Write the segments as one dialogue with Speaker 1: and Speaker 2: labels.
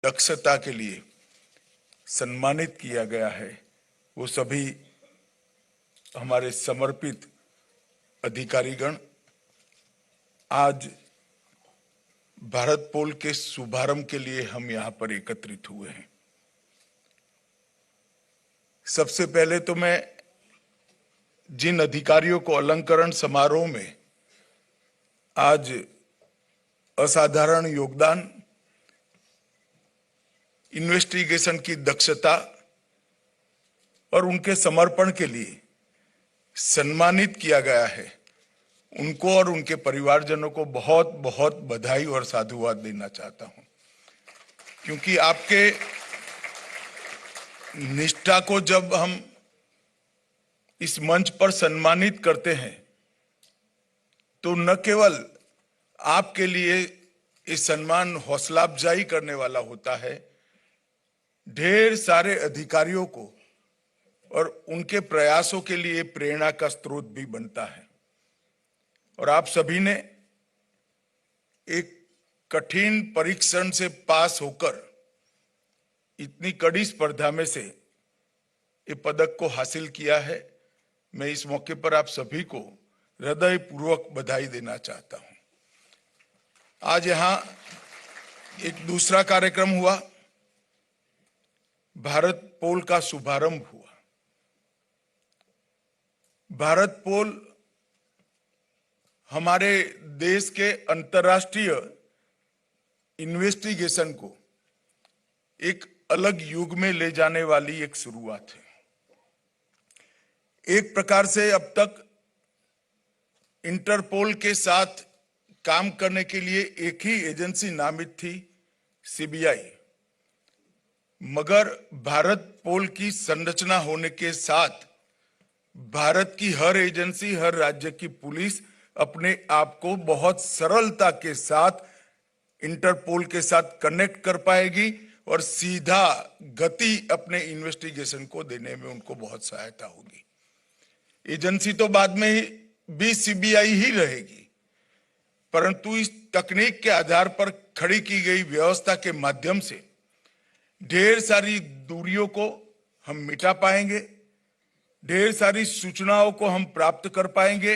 Speaker 1: दक्षता के लिए सम्मानित किया गया है, वो सभी हमारे समर्पित अधिकारीगण आज भारत पोल के शुभारंभ के लिए हम यहाँ पर एकत्रित हुए हैं। सबसे पहले तो मैं जिन अधिकारियों को अलंकरण समारोह में आज असाधारण योगदान, इन्वेस्टिगेशन की दक्षता और उनके समर्पण के लिए सम्मानित किया गया है, उनको और उनके परिवारजनों को बहुत बहुत बधाई और साधुवाद देना चाहता हूं, क्योंकि आपके निष्ठा को जब हम इस मंच पर सम्मानित करते हैं तो न केवल आपके लिए ये सम्मान हौसला अफजाई करने वाला होता है, ढेर सारे अधिकारियों को और उनके प्रयासों के लिए प्रेरणा का स्रोत भी बनता है। और आप सभी ने एक कठिन परीक्षण से पास होकर इतनी कड़ी स्पर्धा में से ये पदक को हासिल किया है। मैं इस मौके पर आप सभी को हृदयपूर्वक बधाई देना चाहता हूं। आज यहां एक दूसरा कार्यक्रम हुआ, भारत पोल का शुभारंभ हुआ। भारत पोल हमारे देश के अंतर्राष्ट्रीय इन्वेस्टिगेशन को एक अलग युग में ले जाने वाली एक शुरुआत है। एक प्रकार से अब तक इंटरपोल के साथ काम करने के लिए एक ही एजेंसी नामित थी, सीबीआई, मगर भारत पोल की संरचना होने के साथ भारत की हर एजेंसी, हर राज्य की पुलिस अपने आप को बहुत सरलता के साथ इंटरपोल के साथ कनेक्ट कर पाएगी और सीधा गति अपने इन्वेस्टिगेशन को देने में उनको बहुत सहायता होगी। एजेंसी तो बाद में भी सीबीआई ही रहेगी, परंतु इस तकनीक के आधार पर खड़ी की गई व्यवस्था के माध्यम से ढेर सारी दूरियों को हम मिटा पाएंगे, ढेर सारी सूचनाओं को हम प्राप्त कर पाएंगे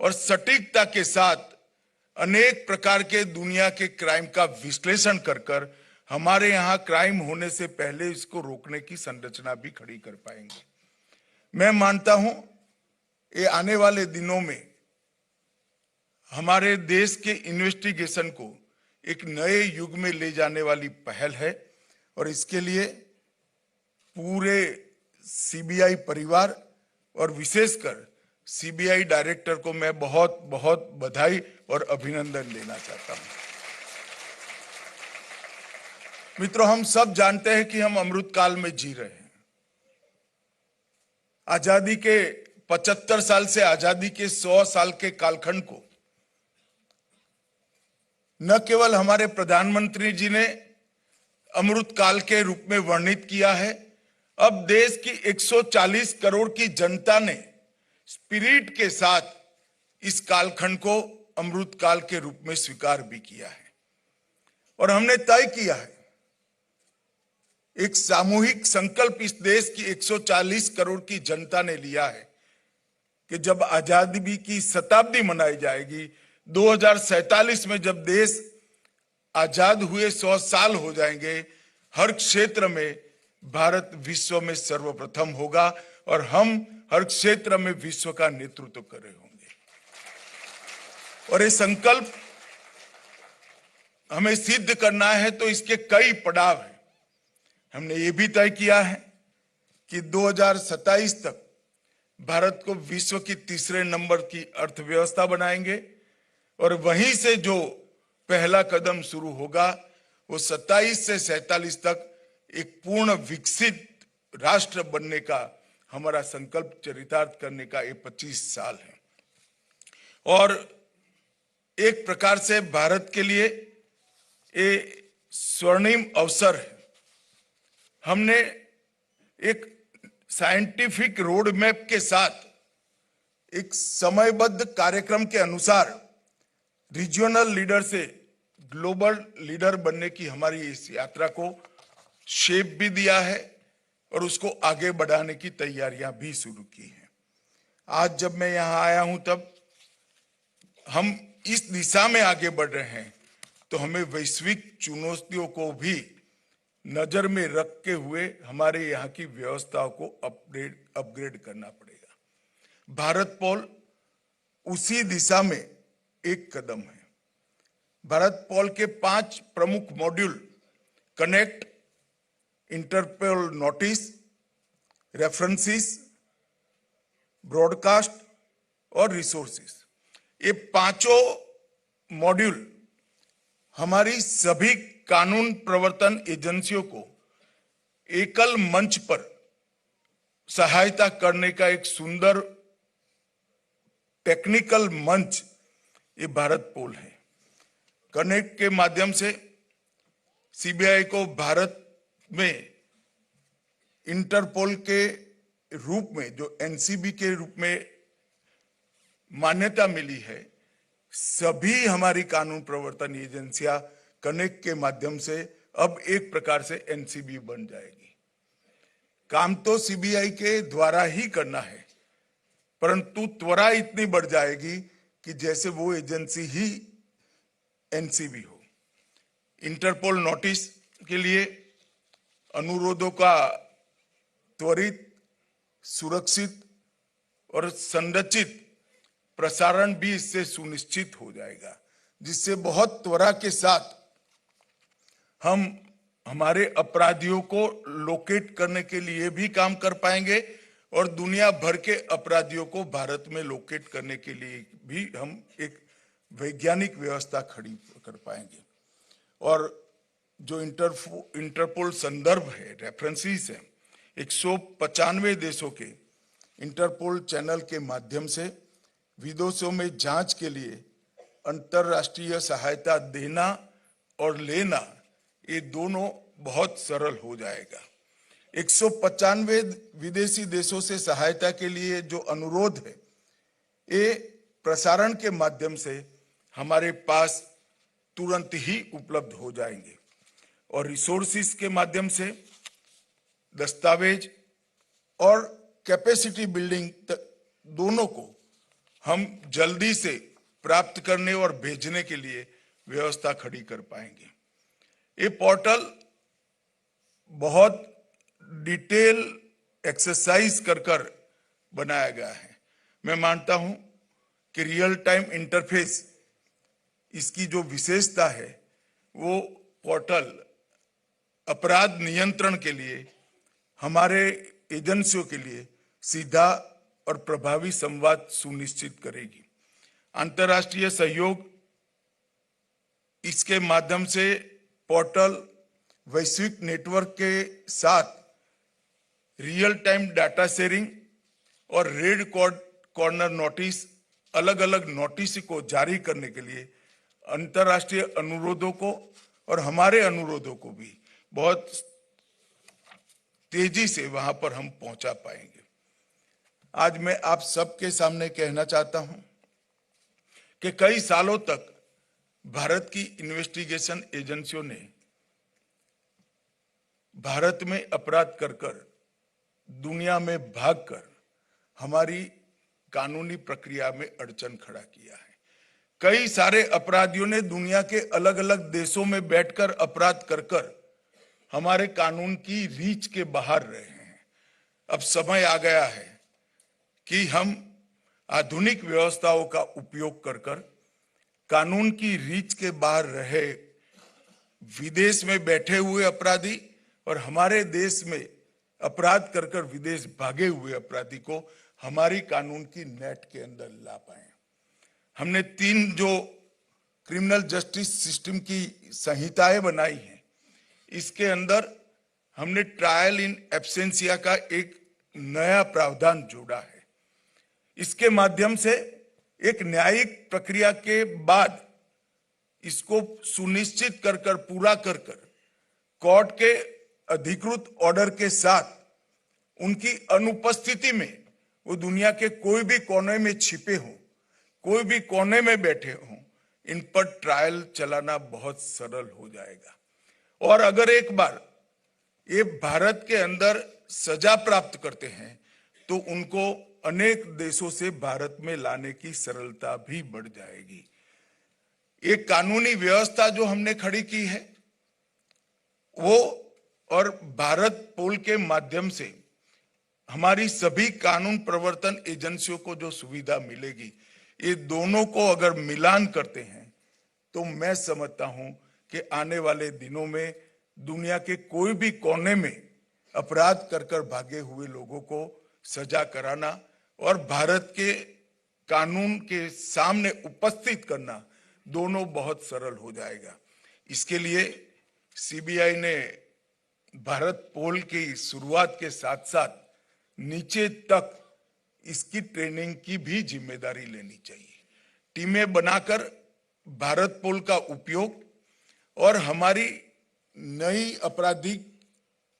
Speaker 1: और सटीकता के साथ अनेक प्रकार के दुनिया के क्राइम का विश्लेषण कर हमारे यहाँ क्राइम होने से पहले इसको रोकने की संरचना भी खड़ी कर पाएंगे। मैं मानता हूं ये आने वाले दिनों में हमारे देश के इन्वेस्टिगेशन को एक नए युग में ले जाने वाली पहल है और इसके लिए पूरे सीबीआई परिवार और विशेषकर सीबीआई डायरेक्टर को मैं बहुत बहुत बधाई और अभिनंदन देना चाहता हूं। मित्रों, हम सब जानते हैं कि हम अमृत काल में जी रहे हैं। आजादी के 75 साल से आजादी के 100 साल के कालखंड को न केवल हमारे प्रधानमंत्री जी ने अमृत काल के रूप में वर्णित किया है, अब देश की 140 करोड़ की जनता ने स्पिरिट के साथ इस कालखंड को अमृत काल के रूप में स्वीकार भी किया है। और हमने तय किया है, एक सामूहिक संकल्प इस देश की 140 करोड़ की जनता ने लिया है कि जब आजादी की शताब्दी मनाई जाएगी, 2047 में जब देश आजाद हुए 100 साल हो जाएंगे, हर क्षेत्र में भारत विश्व में सर्वप्रथम होगा और हम हर क्षेत्र में विश्व का नेतृत्व कर रहे होंगे। और ये संकल्प हमें सिद्ध करना है तो इसके कई पड़ाव हैं। हमने ये भी तय किया है कि 2027 तक भारत को विश्व की तीसरे नंबर की अर्थव्यवस्था बनाएंगे और वहीं से जो पहला कदम शुरू होगा वो 27 से 47 तक एक पूर्ण विकसित राष्ट्र बनने का हमारा संकल्प चरितार्थ करने का ये 25 साल है। और एक प्रकार से भारत के लिए ये स्वर्णिम अवसर है। हमने एक साइंटिफिक रोड मैप के साथ एक समयबद्ध कार्यक्रम के अनुसार रीजनल लीडर से ग्लोबल लीडर बनने की हमारी इस यात्रा को शेप भी दिया है और उसको आगे बढ़ाने की तैयारियां भी शुरू की हैं। आज जब मैं यहां आया हूं तब हम इस दिशा में आगे बढ़ रहे हैं, तो हमें वैश्विक चुनौतियों को भी नजर में रखते हुए हमारे यहाँ की व्यवस्थाओं को अपग्रेड करना पड़ेगा। भारत पोल उसी दिशा में एक कदम है। भारत पोल के 5 प्रमुख module connect, Interpol notice, references, broadcast और रिसोर्सेस, ये पांचों मॉड्यूल हमारी सभी कानून प्रवर्तन एजेंसियों को एकल मंच पर सहायता करने का एक सुंदर टेक्निकल मंच ये भारत पोल है। कनेक्ट के माध्यम से सीबीआई को भारत में इंटरपोल के रूप में, जो एनसीबी के रूप में मान्यता मिली है, सभी हमारी कानून प्रवर्तन एजेंसियां कनेक्ट के माध्यम से अब एक प्रकार से एनसीबी बन जाएगी। काम तो सीबीआई के द्वारा ही करना है, परंतु त्वरा इतनी बढ़ जाएगी कि जैसे वो एजेंसी ही एनसीबी हो। इंटरपोल नोटिस के लिए अनुरोधों का त्वरित, सुरक्षित और संरचित प्रसारण भी इससे सुनिश्चित हो जाएगा, जिससे बहुत त्वरा के साथ हम हमारे अपराधियों को लोकेट करने के लिए भी काम कर पाएंगे और दुनिया भर के अपराधियों को भारत में लोकेट करने के लिए भी हम एक वैज्ञानिक व्यवस्था खड़ी कर पाएंगे। और जो इंटरपोल संदर्भ है, रेफरेंसेस है, 195 देशों के इंटरपोल चैनल के माध्यम से विदेशों में जांच के लिए अंतर्राष्ट्रीय सहायता देना और लेना, ये दोनों बहुत सरल हो जाएगा। 195 विदेशी देशों से सहायता के लिए जो अनुरोध है, ये प्रसारण के माध्यम से हमारे पास तुरंत ही उपलब्ध हो जाएंगे। और रिसोर्सेस के माध्यम से दस्तावेज और कैपेसिटी बिल्डिंग दोनों को हम जल्दी से प्राप्त करने और भेजने के लिए व्यवस्था खड़ी कर पाएंगे। ये पोर्टल बहुत डिटेल एक्सरसाइज कर बनाया गया है। मैं मानता हूं कि रियल टाइम इंटरफेस, इसकी जो विशेषता है, वो पोर्टल अपराध नियंत्रण के लिए, हमारे एजेंसियों के लिए सीधा और प्रभावी संवाद सुनिश्चित करेगी। अंतर्राष्ट्रीय सहयोग, इसके माध्यम से पोर्टल वैश्विक नेटवर्क के साथ रियल टाइम डाटा शेयरिंग और रेड कॉर्नर नोटिस, अलग अलग नोटिस को जारी करने के लिए अंतर्राष्ट्रीय अनुरोधों को और हमारे अनुरोधों को भी बहुत तेजी से वहां पर हम पहुंचा पाएंगे। आज मैं आप सबके सामने कहना चाहता हूं कि कई सालों तक भारत की इन्वेस्टिगेशन एजेंसियों ने भारत में अपराध कर दुनिया में भागकर हमारी कानूनी प्रक्रिया में अड़चन खड़ा किया है। कई सारे अपराधियों ने दुनिया के अलग अलग देशों में बैठकर अपराध कर हमारे कानून की रीच के बाहर रहे हैं। अब समय आ गया है कि हम आधुनिक व्यवस्थाओं का उपयोग कर कानून की रीच के बाहर रहे विदेश में बैठे हुए अपराधी और हमारे देश में अपराध कर विदेश भागे हुए अपराधी को हमारी कानून की नेट के अंदर ला पाए। हमने 3 जो क्रिमिनल जस्टिस सिस्टम की संहिताएं बनाई हैं, इसके अंदर हमने ट्रायल इन एब्सेंसिया का एक नया प्रावधान जोड़ा है। इसके माध्यम से एक न्यायिक प्रक्रिया के बाद इसको सुनिश्चित कर पूरा कर कोर्ट के अधिकृत ऑर्डर के साथ उनकी अनुपस्थिति में वो दुनिया के कोई भी कोने में छिपे हों, कोई भी कोने में बैठे हों, इन पर ट्रायल चलाना बहुत सरल हो जाएगा। और अगर एक बार ये भारत के अंदर सजा प्राप्त करते हैं तो उनको अनेक देशों से भारत में लाने की सरलता भी बढ़ जाएगी। एक कानूनी व्यवस्था जो हमने खड़ी की है वो और भारत पोल के माध्यम से हमारी सभी कानून प्रवर्तन एजेंसियों को जो सुविधा मिलेगी, ये दोनों को अगर मिलान करते हैं तो मैं समझता हूं कि आने वाले दिनों में दुनिया के कोई भी कोने में अपराध कर भागे हुए लोगों को सजा कराना और भारत के कानून के सामने उपस्थित करना दोनों बहुत सरल हो जाएगा। इसके लिए सीबीआई ने भारत पोल की शुरुआत के साथ साथ नीचे तक इसकी ट्रेनिंग की भी जिम्मेदारी लेनी चाहिए। टीमें बनाकर भारत पोल का उपयोग और हमारी नई आपराधिक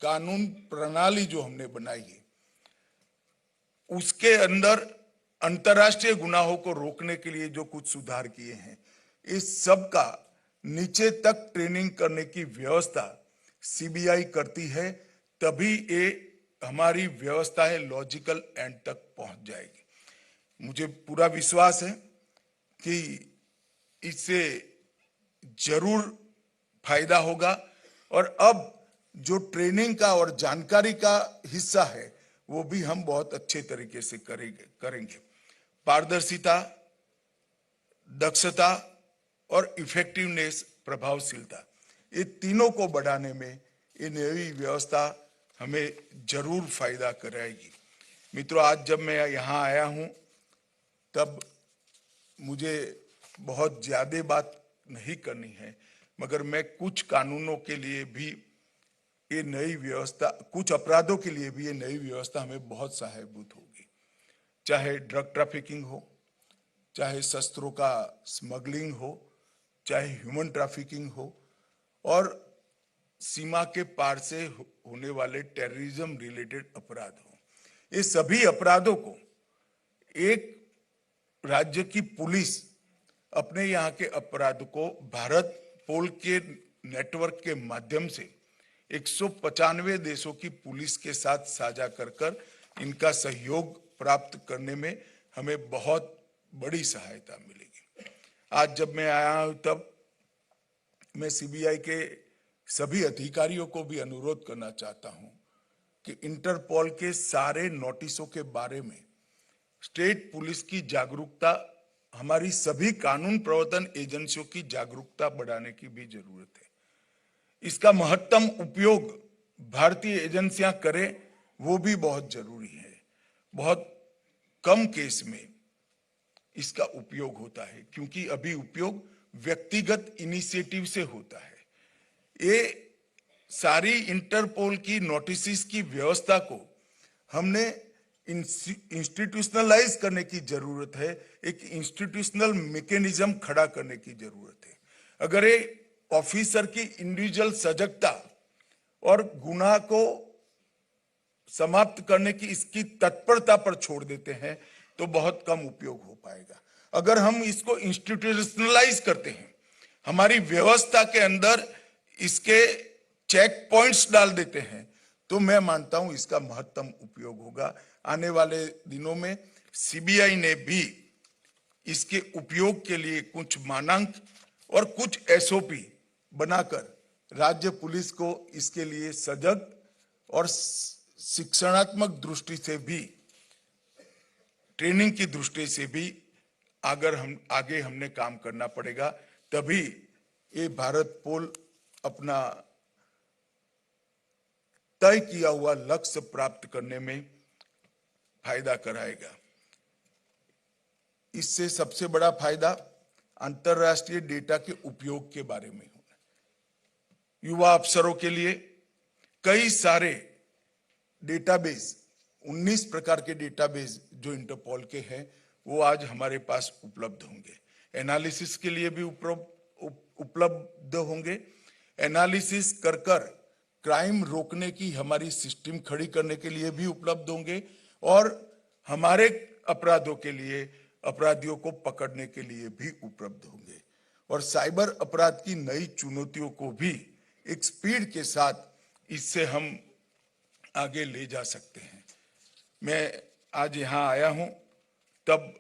Speaker 1: कानून प्रणाली जो हमने बनाई है उसके अंदर अंतर्राष्ट्रीय गुनाहों को रोकने के लिए जो कुछ सुधार किए हैं, इस सब का नीचे तक ट्रेनिंग करने की व्यवस्था सीबीआई करती है, तभी ये हमारी व्यवस्थाएं लॉजिकल एंड तक पहुंच जाएगी। मुझे पूरा विश्वास है कि इससे जरूर फायदा होगा और अब जो ट्रेनिंग का और जानकारी का हिस्सा है वो भी हम बहुत अच्छे तरीके से करेंगे। पारदर्शिता, दक्षता और इफेक्टिवनेस, प्रभावशीलता, ये तीनों को बढ़ाने में ये नई व्यवस्था हमें जरूर फायदा कराएगी। मित्रों, आज जब मैं यहाँ आया हूँ तब मुझे बहुत ज्यादा बात नहीं करनी है, मगर मैं कुछ कानूनों के लिए भी ये नई व्यवस्था, कुछ अपराधों के लिए भी ये नई व्यवस्था हमें बहुत सहायभूत होगी। चाहे ड्रग ट्रैफिकिंग हो, चाहे शस्त्रों का स्मगलिंग हो, चाहे ह्यूमन ट्रैफिकिंग हो और सीमा के पार से होने वाले टेररिज्म रिलेटेड अपराध हो, ये सभी अपराधों को एक राज्य की पुलिस अपने यहाँ के अपराध को भारत पोल के नेटवर्क के माध्यम से 195 देशों की पुलिस के साथ साझा कर इनका सहयोग प्राप्त करने में हमें बहुत बड़ी सहायता मिलेगी। आज जब मैं आया हूं तब मैं सीबीआई के सभी अधिकारियों को भी अनुरोध करना चाहता हूं कि इंटरपोल के सारे नोटिसों के बारे में स्टेट पुलिस की जागरूकता, हमारी सभी कानून प्रवर्तन एजेंसियों की जागरूकता बढ़ाने की भी जरूरत है। इसका महत्तम उपयोग भारतीय एजेंसियां करें वो भी बहुत जरूरी है। बहुत कम केस में इसका उपयोग होता है क्योंकि अभी उपयोग व्यक्तिगत इनिशिएटिव से होता है। ये सारी इंटरपोल की नोटिस की व्यवस्था को हमने इंस्टीट्यूशनलाइज करने की जरूरत है, एक इंस्टीट्यूशनल मैकेनिज्म खड़ा करने की जरूरत है। अगर ये ऑफिसर की इंडिविजुअल सजगता और गुनाह को समाप्त करने की इसकी तत्परता पर छोड़ देते हैं तो बहुत कम उपयोग हो पाएगा। अगर हम इसको इंस्टीट्यूशनलाइज करते हैं, हमारी व्यवस्था के अंदर इसके चेक पॉइंट्स डाल देते हैं, तो मैं मानता हूं इसका महत्तम उपयोग होगा। आने वाले दिनों में सीबीआई ने भी इसके उपयोग के लिए कुछ मानक और कुछ एसओपी बनाकर राज्य पुलिस को इसके लिए सजग और शिक्षणात्मक दृष्टि से भी, ट्रेनिंग की दृष्टि से भी आगे हमने काम करना पड़ेगा, तभी ये भारत पोल अपना तय किया हुआ लक्ष्य प्राप्त करने में फायदा कराएगा। इससे सबसे बड़ा फायदा अंतरराष्ट्रीय डेटा के उपयोग के बारे में होना। युवा अफसरों के लिए कई सारे डेटाबेस, 19 प्रकार के डेटाबेस जो इंटरपोल के हैं वो आज हमारे पास उपलब्ध होंगे। एनालिसिस के लिए भी उपलब्ध होंगे। एनालिसिस कर क्राइम रोकने की हमारी सिस्टम खड़ी करने के लिए भी उपलब्ध होंगे और हमारे अपराधों के लिए, अपराधियों को पकड़ने के लिए भी उपलब्ध होंगे। और साइबर अपराध की नई चुनौतियों को भी एक स्पीड के साथ इससे हम आगे ले जा सकते हैं। मैं आज यहाँ आया हूँ तब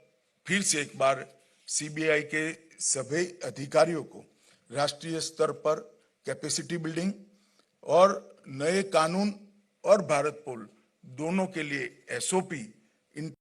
Speaker 1: फिर से एक बार सीबीआई के सभी अधिकारियों को राष्ट्रीय स्तर पर कैपेसिटी बिल्डिंग और नए कानून और भारत पोल दोनों के लिए एसओपी